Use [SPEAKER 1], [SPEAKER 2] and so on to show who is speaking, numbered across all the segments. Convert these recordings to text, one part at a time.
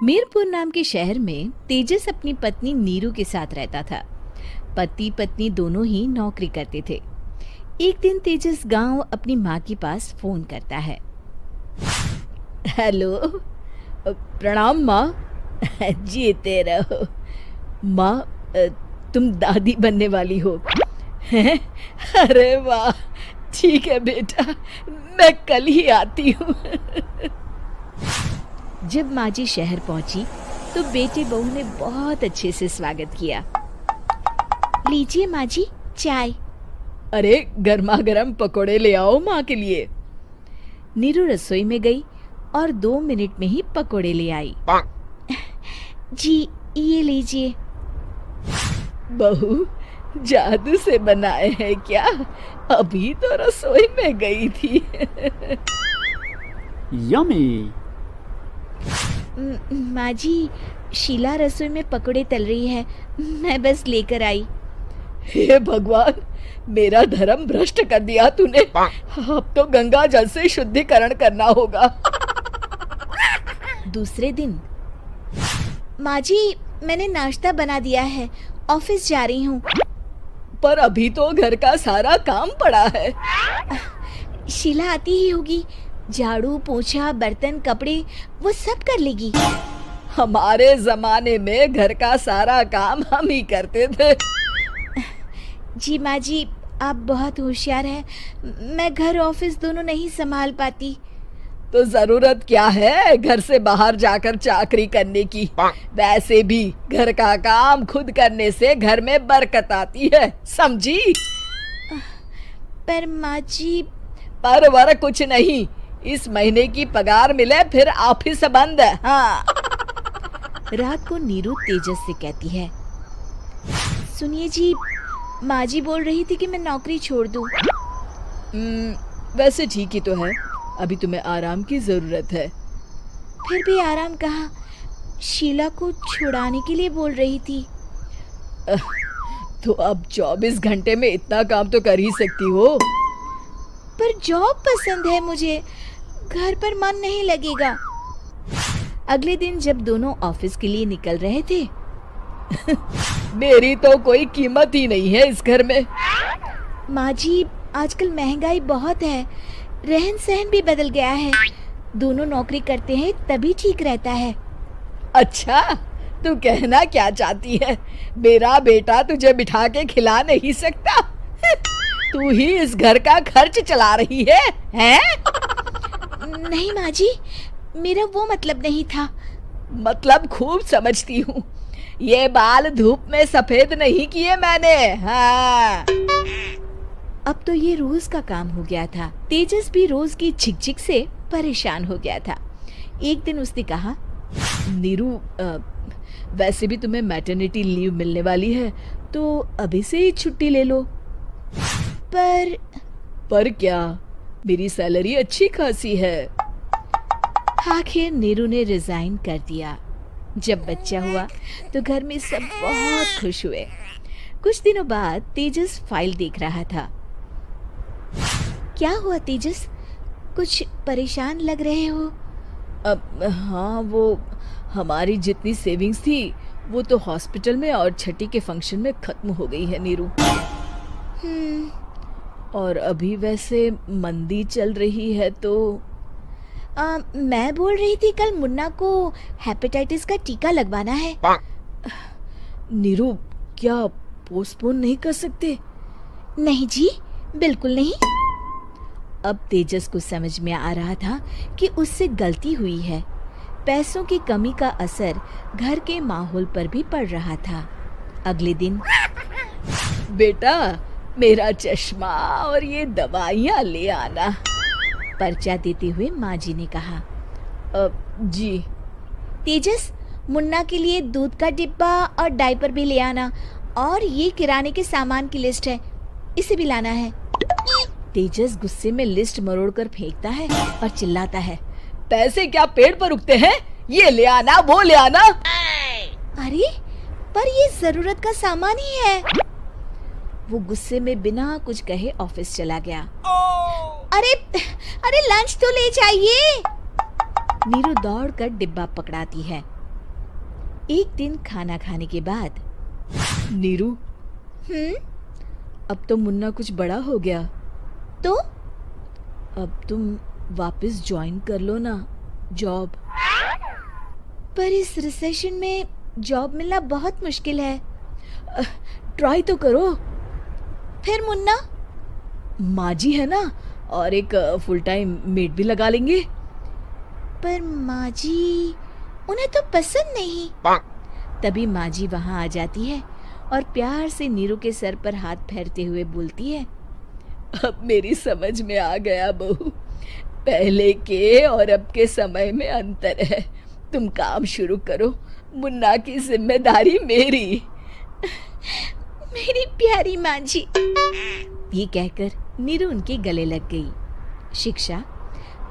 [SPEAKER 1] मीरपुर नाम के शहर में तेजस अपनी पत्नी नीरू के साथ रहता था। पति पत्नी दोनों ही नौकरी करते थे। एक दिन तेजस गांव अपनी माँ के पास फोन करता है। हेलो, प्रणाम माँ। जीते रहो माँ, तुम दादी बनने वाली हो। हैं? अरे वाह, ठीक है बेटा, मैं कल ही आती हूँ। जब माँ जी शहर पहुंची तो बेटे बहू ने बहुत अच्छे से स्वागत किया। लीजिए माँ जी, चाय। अरे गर्मा गर्म पकोड़े ले आओ माँ के लिए। नीरू रसोई में गई और 2 मिनट में ही पकोड़े ले आई। जी ये लीजिए। बहू जादू से बनाए हैं क्या? अभी तो रसोई में गई थी।
[SPEAKER 2] यम्मी।
[SPEAKER 1] माँ जी, शीला रसोई में पकोड़े तल रही है, मैं बस लेकर आई। हे भगवान, मेरा धर्म भ्रष्ट कर दिया तूने। अब तो गंगा जल से शुद्धिकरण करना होगा। दूसरे दिन, माँ जी मैंने नाश्ता बना दिया है, ऑफिस जा रही हूँ। पर अभी तो घर का सारा काम पड़ा है। शीला आती ही होगी, झाड़ू पोछा बर्तन कपड़े वो सब कर लेगी। हमारे जमाने में घर का सारा काम हम ही करते थे। जी माँ जी, आप बहुत होशियार हैं, मैं घर ऑफिस दोनों नहीं संभाल पाती। तो जरूरत क्या है घर से बाहर जाकर चाकरी करने की? वैसे भी घर का काम खुद करने से घर में बरकत आती है, समझी? पर माँ जी। पर वर कुछ नहीं, इस महीने की पगार मिले फिर ऑफिस बंद है। हाँ। रात को नीरू तेजस से कहती है, सुनिए जी, माँ जी बोल रही थी कि मैं नौकरी छोड़ दूं। वैसे ठीक ही तो है, अभी तुम्हें आराम की जरूरत है। फिर भी आराम कहाँ, शीला को छुड़ाने के लिए बोल रही थी। तो अब 24 घंटे में इतना काम तो कर ही सकती हो। पर जॉब पसंद है मुझे, घर पर मन नहीं लगेगा। अगले दिन जब दोनों ऑफिस के लिए निकल रहे थे, मेरी तो कोई कीमत ही नहीं है इस घर में। माँ जी, आजकल महंगाई बहुत है, रहन सहन भी बदल गया है, दोनों नौकरी करते हैं तभी ठीक रहता है। अच्छा, तू कहना क्या चाहती है? मेरा बेटा तुझे बिठा के खिला नहीं सकता? तू ही इस घर का खर्च चला रही है, हैं? नहीं माँ जी, मेरा वो मतलब नहीं था। मतलब खूब समझती हूँ, ये बाल धूप में सफेद नहीं किए मैंने। हाँ। अब तो ये रोज का काम हो गया था। तेजस भी रोज की झिकझिक से परेशान हो गया था। एक दिन उसने कहा, नीरू, वैसे भी तुम्हें मैटरनिटी लीव मिलने वाली है, तो अभी से ही छुट्टी ले लो। पर क्या, मेरी सैलरी अच्छी खासी है। आखिर नीरू ने रिजाइन कर दिया। जब बच्चा हुआ तो घर में सब बहुत खुश हुए। कुछ दिनों बाद तेजस फाइल देख रहा था। क्या हुआ तेजस, कुछ परेशान लग रहे हो? हाँ, वो हमारी जितनी सेविंग्स थी वो तो हॉस्पिटल में और छठी के फंक्शन में खत्म हो गई है नीरू। और अभी वैसे मंदी चल रही है तो मैं बोल रही थी कल मुन्ना को हेपेटाइटिस का टीका लगवाना है। नीरू, क्या पोस्टपोन नहीं कर सकते? नहीं जी, बिल्कुल नहीं। अब तेजस को समझ में आ रहा था कि उससे गलती हुई है। पैसों की कमी का असर घर के माहौल पर भी पड़ रहा था। अगले दिन, बेटा मेरा चश्मा और ये दवाइयाँ ले आना, पर्चा देते हुए माँ जी ने कहा। जी। तेजस, मुन्ना के लिए दूध का डिब्बा और डायपर भी ले आना, और ये किराने के सामान की लिस्ट है, इसे भी लाना है। तेजस गुस्से में लिस्ट मरोड़कर फेंकता है और चिल्लाता है, पैसे क्या पेड़ पर उगते हैं? ये ले आना, वो ले आना। अरे पर ये जरूरत का सामान ही है। वो गुस्से में बिना कुछ कहे ऑफिस चला गया। अरे अरे लंच तो ले जाइए। नीरू दौड़कर डिब्बा पकड़ाती है। एक दिन खाना खाने के बाद, नीरू, अब तो मुन्ना कुछ बड़ा हो गया, तो अब तुम वापस ज्वाइन कर लो ना जॉब। पर इस रिसेशन में जॉब मिलना बहुत मुश्किल है। ट्राई तो करो। फिर मुन्ना? माँ जी है ना, और एक फुल टाइम मेड भी लगा लेंगे। पर माँ जी, उन्हें तो पसंद नहीं। तभी माँ जी वहाँ आ जाती है और प्यार से नीरू के सर पर हाथ फेरते हुए बोलती है, अब मेरी समझ में आ गया बहू, पहले के और अब के समय में अंतर है। तुम काम शुरू करो, मुन्ना की जिम्मेदारी मेरी। मेरी प्यारी माँ जी। ये कहकर नीरू उनके गले लग गई। शिक्षा,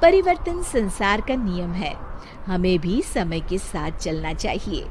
[SPEAKER 1] परिवर्तन संसार का नियम है, हमें भी समय के साथ चलना चाहिए।